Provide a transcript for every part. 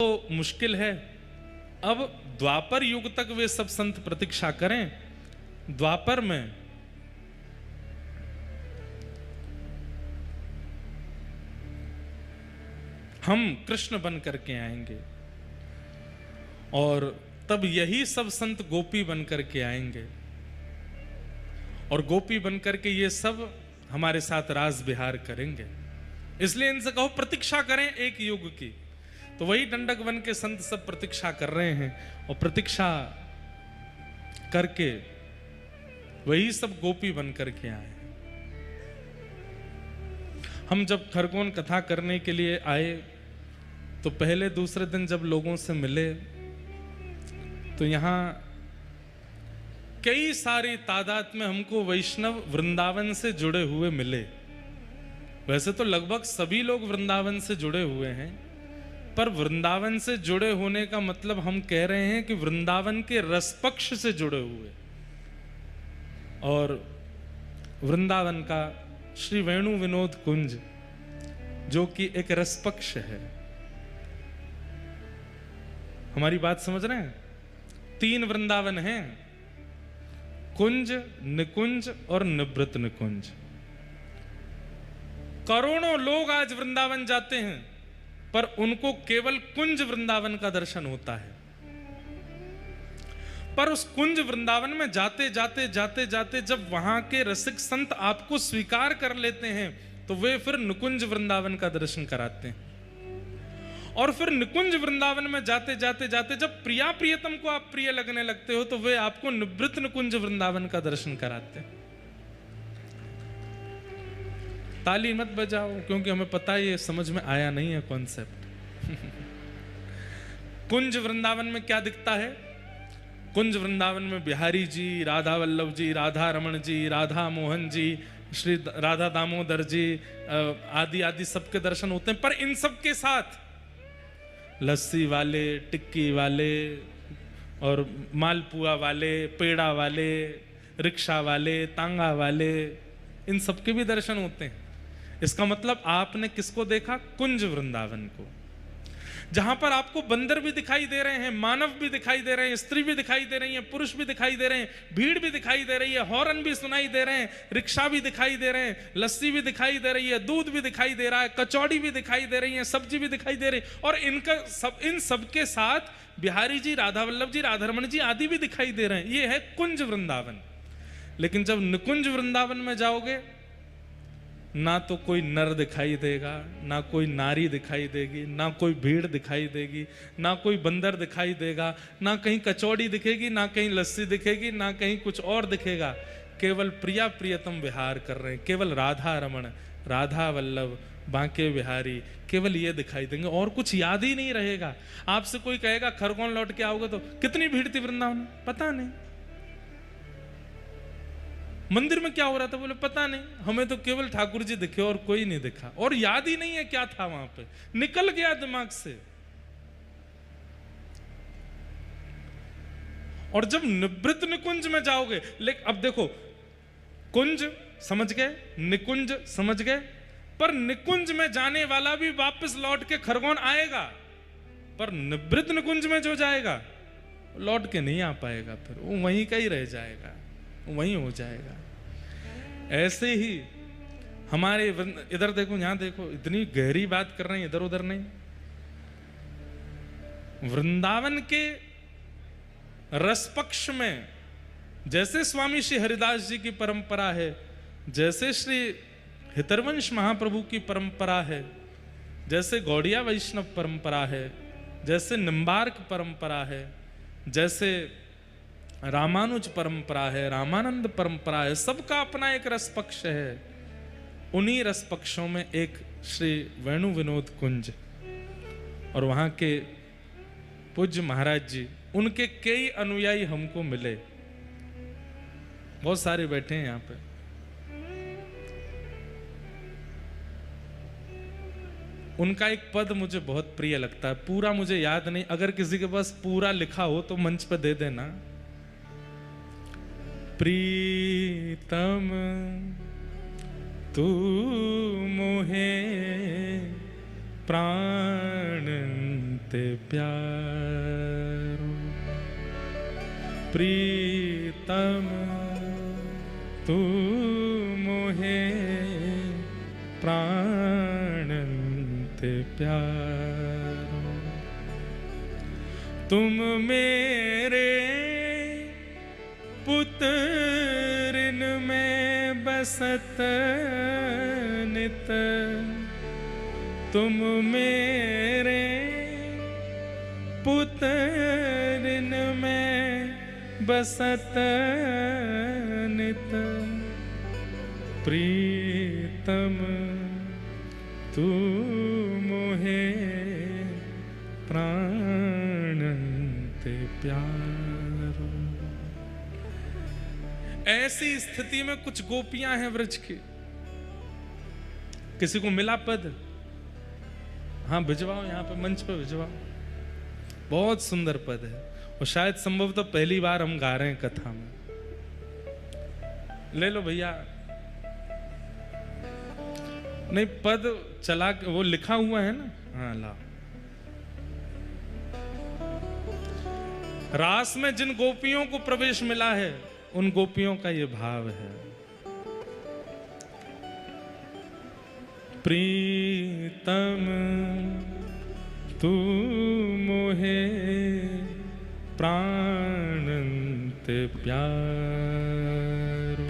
तो मुश्किल है। अब द्वापर युग तक वे सब संत प्रतीक्षा करें, द्वापर में हम कृष्ण बन करके आएंगे और तब यही सब संत गोपी बन करके आएंगे और गोपी बन करके ये सब हमारे साथ रास विहार करेंगे। इसलिए इनसे कहो प्रतीक्षा करें एक युग की। तो वही दंडक वन के संत सब प्रतीक्षा कर रहे हैं और प्रतीक्षा करके वही सब गोपी बन करके आए। हम जब खरगोन कथा करने के लिए आए तो पहले दूसरे दिन जब लोगों से मिले तो यहाँ कई सारी तादाद में हमको वैष्णव वृंदावन से जुड़े हुए मिले। वैसे तो लगभग सभी लोग वृंदावन से जुड़े हुए हैं, पर वृंदावन से जुड़े होने का मतलब हम कह रहे हैं कि वृंदावन के रसपक्ष से जुड़े हुए। और वृंदावन का श्री वेणु विनोद कुंज जो कि एक रसपक्ष है। हमारी बात समझ रहे हैं? 3 वृंदावन हैं, कुंज, निकुंज और निवृत्त निकुंज। करोड़ों लोग आज वृंदावन जाते हैं पर उनको केवल कुंज वृंदावन का दर्शन होता है। पर उस कुंज वृंदावन में जाते जाते जाते जाते जब वहां के रसिक संत आपको स्वीकार कर लेते हैं तो वे फिर निकुंज वृंदावन का दर्शन कराते हैं। और फिर निकुंज वृंदावन में जाते जाते जाते जब प्रिया प्रियतम को आप प्रिय लगने लगते हो तो वे आपको निवृत्त निकुंज वृंदावन का दर्शन कराते हैं। ताली मत बजाओ क्योंकि हमें पता है ये समझ में आया नहीं है कॉन्सेप्ट। कुंज वृंदावन में क्या दिखता है? कुंज वृंदावन में बिहारी जी, राधा वल्लभ जी, राधा रमण जी, राधा मोहन जी, श्री राधा दामोदर जी आदि आदि सबके दर्शन होते हैं। पर इन सब के साथ लस्सी वाले, टिक्की वाले और मालपुआ वाले, पेड़ा वाले, रिक्शा वाले, तांगा वाले, इन सबके भी दर्शन होते हैं। इसका मतलब आपने किसको देखा? कुंज वृंदावन को, जहां पर आपको बंदर भी दिखाई दे रहे हैं, मानव भी दिखाई दे रहे हैं, स्त्री भी दिखाई दे रही है, पुरुष भी दिखाई दे रहे हैं, भीड़ भी दिखाई दे रही है, हॉर्न भी सुनाई दे रहे हैं, रिक्शा भी दिखाई दे रहे हैं, लस्सी भी दिखाई दे रही है, दूध भी दिखाई दे रहा है, कचौड़ी भी दिखाई दे रही है, सब्जी भी दिखाई दे रही है। और इन सबके साथ बिहारी जी, राधा वल्लभ जी, राधारमण जी आदि भी दिखाई दे रहे हैं। ये है कुंज वृंदावन। लेकिन जब निकुंज वृंदावन में जाओगे ना तो कोई नर दिखाई देगा, ना कोई नारी दिखाई देगी, ना कोई भीड़ दिखाई देगी, ना कोई बंदर दिखाई देगा, ना कहीं कचौड़ी दिखेगी, ना कहीं लस्सी दिखेगी, ना कहीं कुछ और दिखेगा। केवल प्रिया प्रियतम विहार कर रहे हैं, केवल राधा रमण, राधा वल्लभ, बांके बिहारी, केवल ये दिखाई देंगे और कुछ याद ही नहीं रहेगा। आपसे कोई कहेगा खरगोन लौट के आओगे तो कितनी भीड़ थी वृंदावन? पता नहीं। मंदिर में क्या हो रहा था? बोले पता नहीं, हमें तो केवल ठाकुर जी दिखे और कोई नहीं दिखा और याद ही नहीं है क्या था वहां पे, निकल गया दिमाग से। और जब निवृत्त निकुंज में जाओगे, लेकिन अब देखो, कुंज समझ गए, निकुंज समझ गए, पर निकुंज में जाने वाला भी वापस लौट के खरगोन आएगा, पर निवृत्त निकुंज में जो जाएगा लौट के नहीं आ पाएगा, फिर वो वहीं का ही रह जाएगा, वहीं हो जाएगा। ऐसे ही हमारे इधर देखो, यहां देखो, इतनी गहरी बात कर रहे हैं, इधर उधर नहीं। वृंदावन के रसपक्ष में जैसे स्वामी श्री हरिदास जी की परंपरा है, जैसे श्री हितरवंश महाप्रभु की परंपरा है, जैसे गौड़िया वैष्णव परंपरा है, जैसे निम्बार्क परंपरा है, जैसे रामानुज परंपरा है, रामानंद परंपरा है, सबका अपना एक रसपक्ष है। उन्हीं रसपक्षों में एक श्री वेणु विनोद कुंज और वहां के पूज्य महाराज जी, उनके कई अनुयायी हमको मिले, बहुत सारे बैठे हैं यहाँ पे। उनका एक पद मुझे बहुत प्रिय लगता है, पूरा मुझे याद नहीं, अगर किसी के पास पूरा लिखा हो तो मंच पे दे देना। प्रीतम तू मोहे प्राण ते प्यारो प्रीतम तू मोहे प्राणन ते प्यारो तुम मेरे पुत्रिन में बसत नित तुम मेरे पुत्रिन में बसत नित प्रीतम तू मोहे प्राणन ते प्यारो। ऐसी स्थिति में कुछ गोपियां हैं व्रज की, किसी को मिला पद, हाँ भिजवाओ, यहाँ पे मंच पे भिजवाओ, बहुत सुंदर पद है और शायद संभव तो पहली बार हम गा रहे हैं कथा में। ले लो भैया, नहीं पद चला, वो लिखा हुआ है ना, हाँ ला। रास में जिन गोपियों को प्रवेश मिला है उन गोपियों का ये भाव है। प्रीतम तू मोहे प्राणन ते प्यारो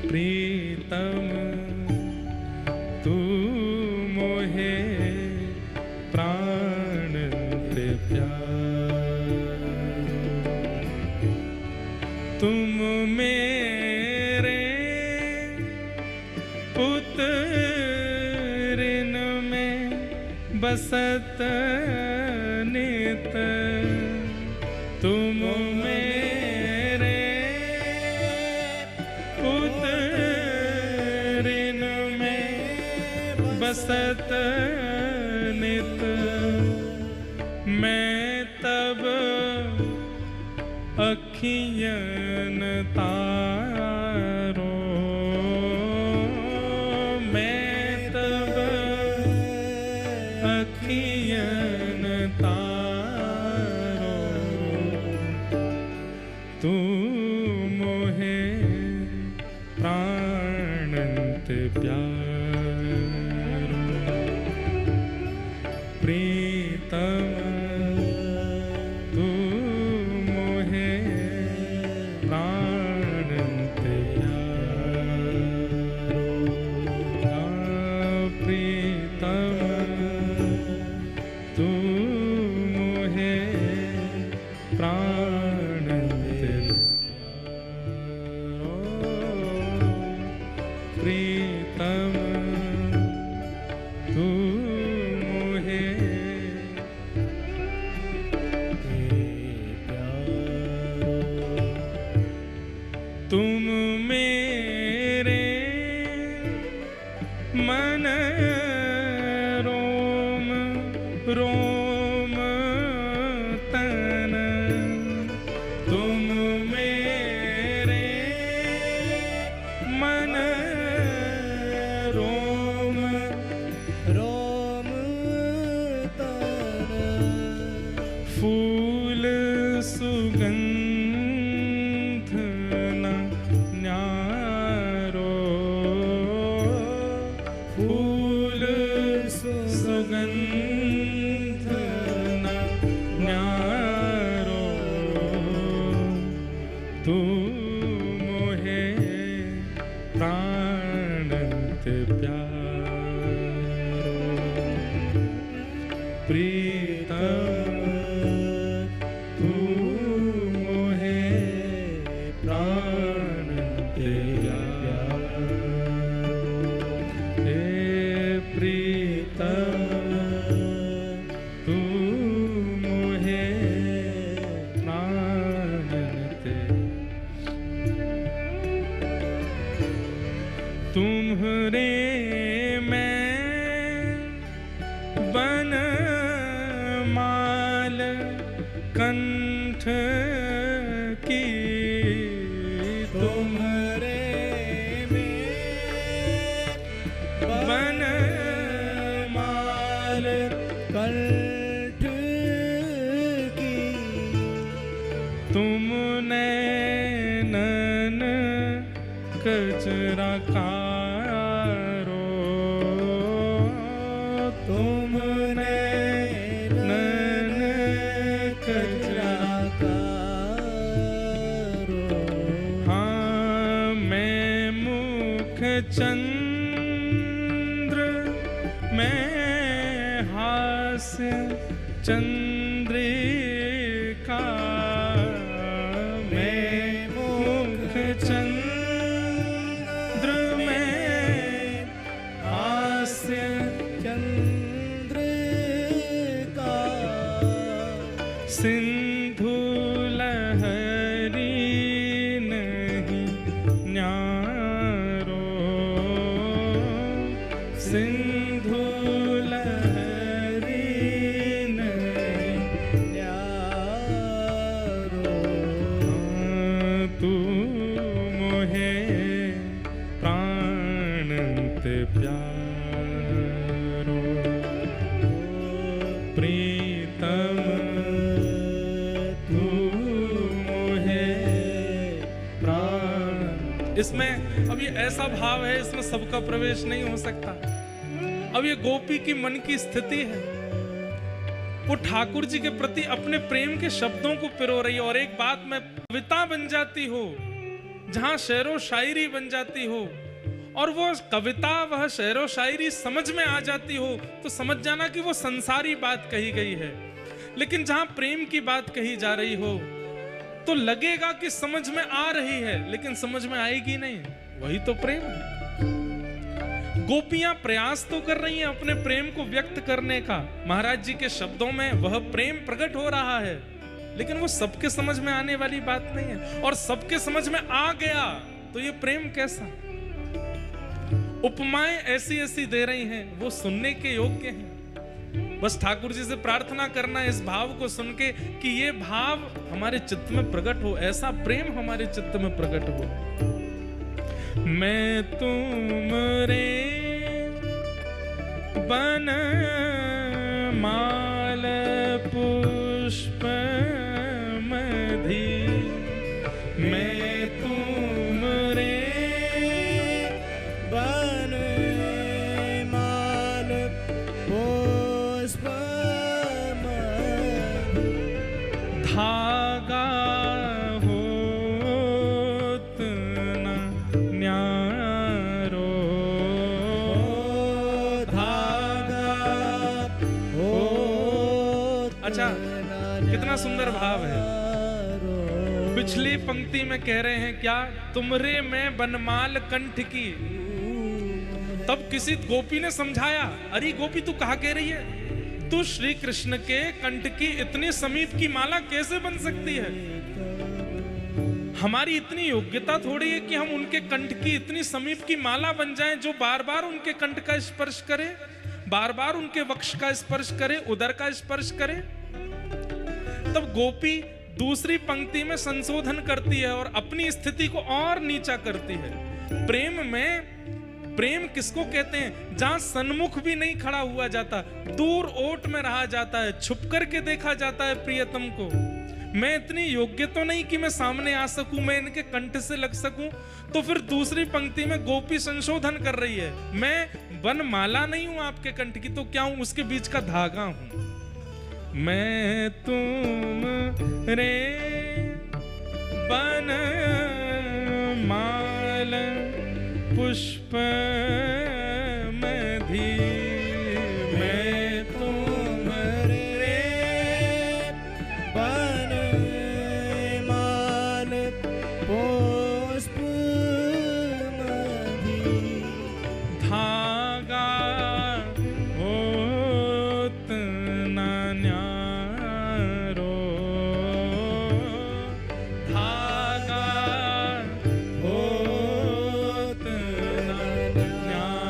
प्रीतम तू मोहे प्राणन ते प्यारो तुम मेरे पुत्रिन में बसत नित तुम मेरे पुत्रिन में बसत नित मैं तब अखियन तारो मैं तब अखियन तारो तू मोहे प्राणन ते प्यारो प्रीतम तू मोहे प्राणन ते प्यारो प्रीतम तू मोहे प्राणन ते प्यारो प्रीतम तू मोहे तुम मेरे मन रोम रोम तन तुम मेरे मन रोम रोम तन फूल सुगंध न न्यारो फूल सुगंध न न्यारो तू मोहे प्राणन ते प्यारो प्रीतम तू मोहे प्राणन ते प्यारो हे प्रीतम तू मोहे प्राणन ते तुम्हरे मैं बन माल कंठ की तुम्हारे में बन माल कंठ की तुमने नैन कचरा कारो, तुमने नैन कचरा कारो। हाँ मैं मुख चंद्र मैं हास्य चंद्रिका, मैं मुख चंद्र में हास्य चंद्रिका सिंधु लहरी नहीं न्यारो, सिंधु लहरी नहीं न्यारो। तू मोहे प्राणंत प्यारो, प्रीतम तू मोहे प्राण। इसमें अब ये ऐसा भाव है, इसमें सबका प्रवेश नहीं हो सकता। अब ये गोपी की मन की स्थिति है, वो ठाकुर जी के प्रति अपने प्रेम के शब्दों को पिरो रही है। और एक बात में कविता बन जाती हो, जहां शेरो शायरी बन जाती हो, और वो कविता वह शेरो शायरी समझ में आ जाती हो, तो समझ जाना कि वो संसारी बात कही गई है। लेकिन जहां प्रेम की बात कही जा रही हो, तो लगेगा कि समझ में आ रही है, लेकिन समझ में आएगी नहीं। वही तो प्रेम है। गोपियां प्रयास तो कर रही हैं अपने प्रेम को व्यक्त करने का, महाराज जी के शब्दों में वह प्रेम प्रकट हो रहा है, लेकिन वो सबके समझ में आने वाली बात नहीं है। और सबके समझ में आ गया तो ये प्रेम कैसा? उपमाएं ऐसी ऐसी दे रही हैं, वो सुनने के योग्य हैं। बस ठाकुर जी से प्रार्थना करना है इस भाव को सुन के कि ये भाव हमारे चित्त में प्रकट हो, ऐसा प्रेम हमारे चित्त में प्रकट हो। मैं तुम रे बन माल पुष्प मधि, मैं तुम रे बन माल पुष्प मधि, धागा होत न न्यारो, धागा होत अच्छा कितना सुंदर भाव है। पिछली पंक्ति में कह रहे हैं क्या, तुमरे में बनमाल कंठ की। तब किसी गोपी ने समझाया, अरे गोपी तू कहा कह रही है, तू श्री कृष्ण के कंठ की इतनी समीप की माला कैसे बन सकती है? हमारी इतनी योग्यता थोड़ी है कि हम उनके कंठ की इतनी समीप की माला बन जाएं, जो बार बार उनके कंठ का स्पर्श करे, बार बार उनके वक्ष का स्पर्श करे, उदर का स्पर्श करे। तब गोपी दूसरी पंक्ति में संशोधन करती है और अपनी स्थिति को और नीचा करती है। प्रेम में, प्रेम किसको कहते हैं? जहां सन्मुख भी नहीं खड़ा हुआ जाता, दूर ओट में रहा जाता है, छुप करके देखा जाता है प्रियतम को। मैं इतनी योग्य तो नहीं कि मैं सामने आ सकूं, मैं इनके कंठ से लग सकूं। तो फिर दूसरी पंक्ति में गोपी संशोधन कर रही है, मैं बनमाला नहीं हूं आपके कंठ की, तो क्या हूं? उसके बीच का धागा हूं। मैं तुम रे बन माल पुष्प मधि, मैं तुम रे बन माल पुष्प मधि, धागा होत न न्यारो, धागा होत न न्यारो।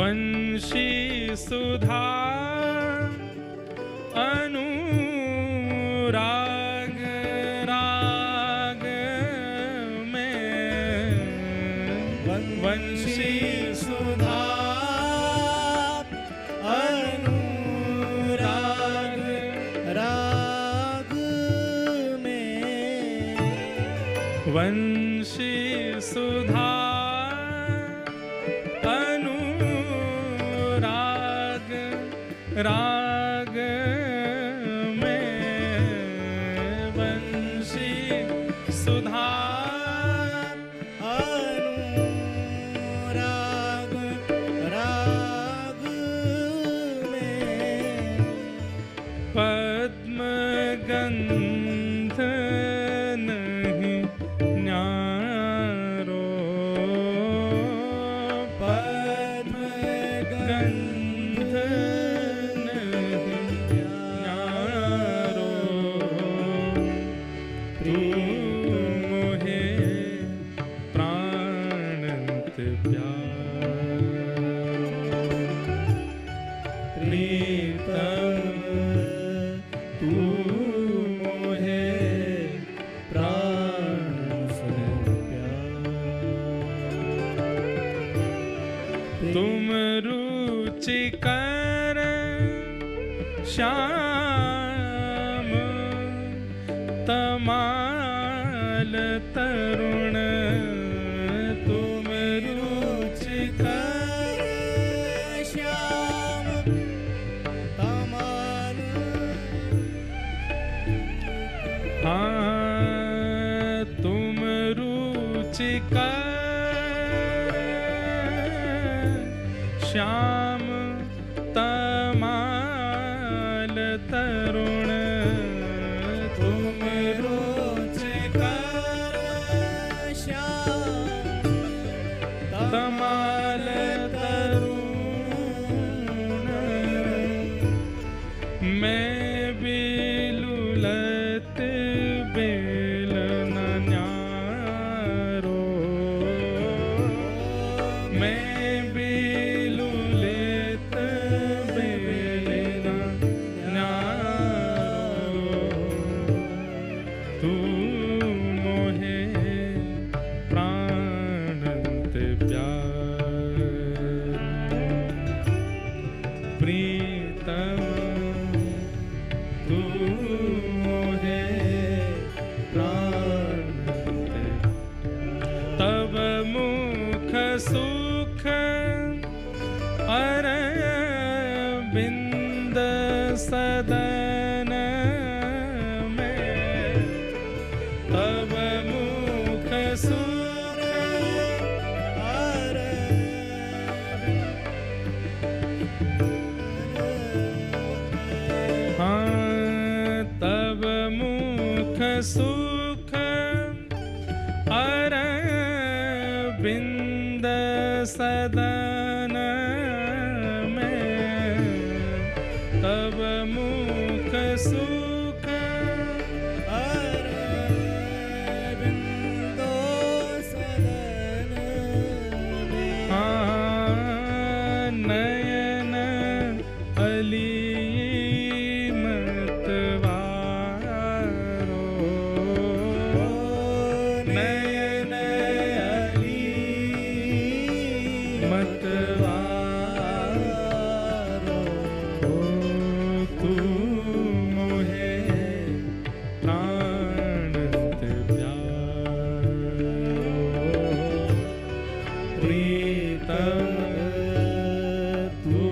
वंशी सुधा अनुराग राग में वंशी सुधा अनुराग राग में वंशी सुधा अनुराग राग में वंशी सुधा अनुराग राग में पद्म गंध नहीं न्यारो पद्म गंध नहीं न्यारो तू मोहे प्राणंत प्रीतम तू मोहे प्राण से प्यार तुम रुचिकर श्याम तमाल तरुण तुम रुचिकर श्याम तमाल हाँ तुम रुचिकर श्याम तमाल तरुण तुम रुचिकर श्याम तमाल तरुण मैं बिलुलत बेल न न्यारो मैं बिलुलत बेल न न्यारो तू मोहे प्राणंत प्यार प्रीतम तू मोहे प्राणंत तब मुख सुख अरविंद सदन में तब मुख सुख हाँ तब मुख सुख अरविंद सदन में तब मुख सुख अरविंदो सदन में हाँ नयन अली मतवारो नयन अली मतवारो तू मोहे प्राणंत प्यारो प्रीतम तू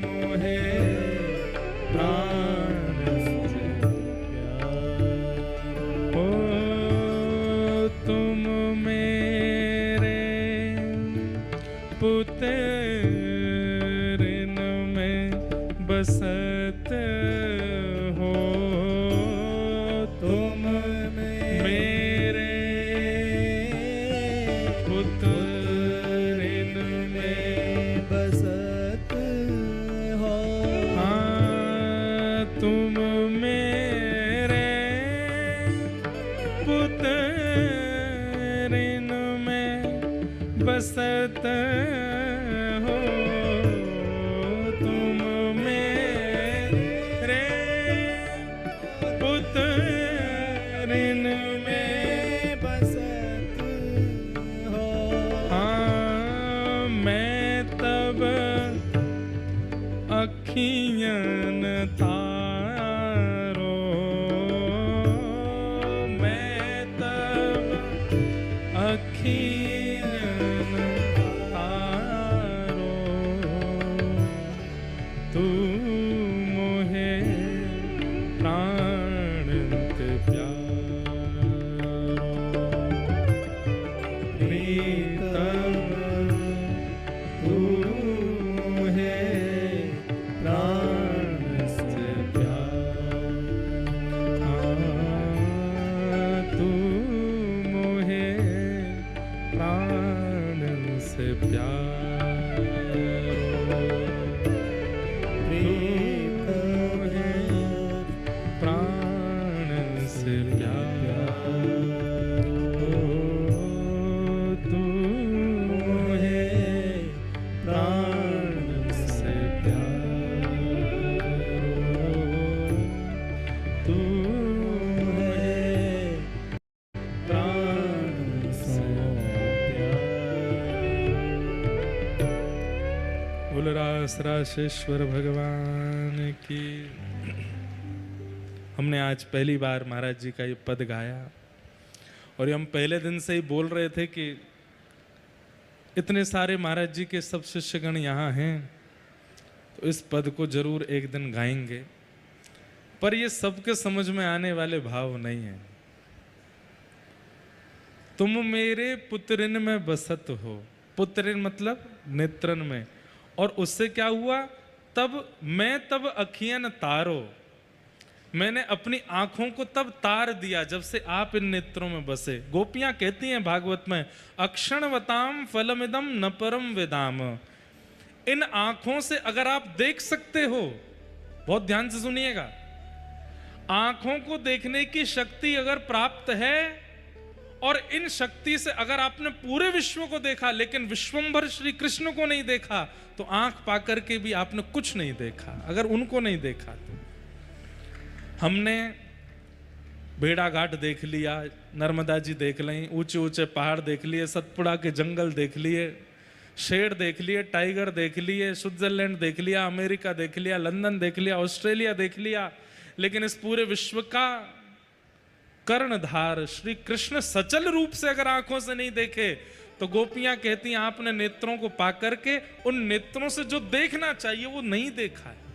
मोहे प्राणंत प्यारो तुम मेरे पुत्रिन में बसत हो तुम मेरे पुत्रिन में बसत हो हाँ तुम मेरे पुत्रिन में बसत हो आखिन तारो तू मोहे प्राणंत प्यारो प्रीतम तू मोहे प्राण से प्यारो तू मोहे प्राण से प्यारो प्राण से प्यारो तू है प्राण से प्यारो तू है प्राण से प्यारो। बोल रासरासेश्वर भगवान की। हमने आज पहली बार महाराज जी का ये पद गाया और ये हम पहले दिन से ही बोल रहे थे कि इतने सारे महाराज जी के सब शिष्यगण यहाँ हैं तो इस पद को जरूर एक दिन गाएंगे, पर ये सबके समझ में आने वाले भाव नहीं है। तुम मेरे पुत्रिन में बसत हो, पुत्रिन मतलब नेत्रन में, और उससे क्या हुआ, तब मैं तब अखियन तारो, मैंने अपनी आंखों को तब तार दिया जब से आप इन नेत्रों में बसे। गोपियां कहती हैं भागवत में, अक्षणवताम फलमिदम न परम वेदाम। इन आंखों से अगर आप देख सकते हो, बहुत ध्यान से सुनिएगा, आंखों को देखने की शक्ति अगर प्राप्त है और इन शक्ति से अगर आपने पूरे विश्व को देखा लेकिन विश्वंभर श्री कृष्ण को नहीं देखा तो आंख पाकर के भी आपने कुछ नहीं देखा। अगर उनको नहीं देखा तो हमने बेड़ा घाट देख लिया, नर्मदा जी देख ली, ऊंचे ऊंचे पहाड़ देख लिए, सतपुड़ा के जंगल देख लिए, शेर देख लिए, टाइगर देख लिए, स्विट्जरलैंड देख लिया, अमेरिका देख लिया, लंदन देख लिया, ऑस्ट्रेलिया देख लिया, लेकिन इस पूरे विश्व का कर्णधार श्री कृष्ण सचल रूप से अगर आंखों से नहीं देखे तो गोपियां कहती हैं आपने नेत्रों को पाकर के उन नेत्रों से जो देखना चाहिए वो नहीं देखा है।